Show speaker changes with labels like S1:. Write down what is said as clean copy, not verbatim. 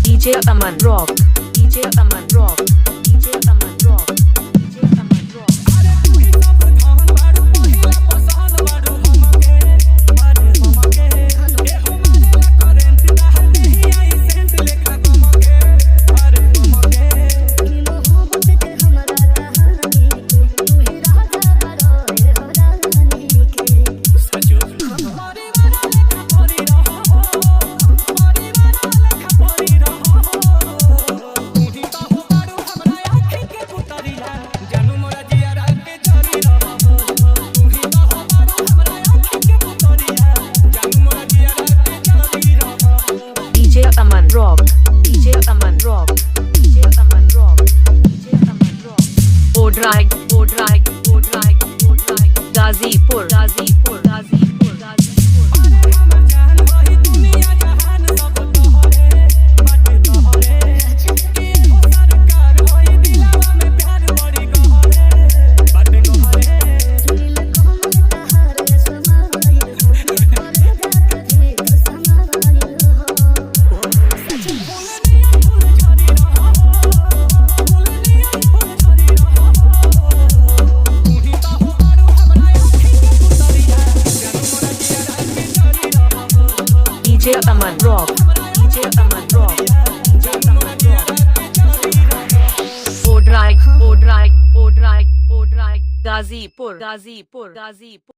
S1: DJ Aman Rock, DJ Aman Rock, DJ Aman Rock, DJ Aman Rock.
S2: अरे तू ही सब धान बाड़ू पहिला पसान बाड़ू हमके मारे हमके ए हमारे ला करंट दाह नहीं आई सेंट लेखा हमके अरे हमके
S3: की मोहब्बत के हमरा कहानी तू ही राजा बड़ो ए हो रानी के
S2: सचो परिवार लेखा परी रहो परिवार लेखा परी रहो तू ही तो हो बाड़ू हमरा आँखी के पुतरिया जानू मोरा जियारा के जरी रहो तू ही तो हो बाड़ू हमरा आँखी के पुतरिया जानू मोरा जियारा के जरी रहो
S1: DJ Aman Rock, DJ Aman Rock, DJ Aman Rock, DJ Aman Rock. O drag, O drag, O drag, O drag. Gazipur, Gazipur, Gazipur, Gazipur.
S2: अरे हम जान वही दुनिया जहान सब तोहरे बाटे तोहरे के हो सरकार होई दिलवा में प्यार बड़ी गहरे बाटे गहरे
S3: दिल को तहारे समाई हो करे जाके भी समाई हो
S2: फूलनिया फूल झरी रहो फूलनिया फूल झरी रहो तू ही तो हो बाड़ू हमरा आँखी के पुतरिया जानू मोरा जियारा के जरी रहो
S1: DJ Aman Rock, DJ Aman Rock, DJ Aman Rock. O drag, O drag, O drag, O drag. Gazipur, Gazipur, Gazipur.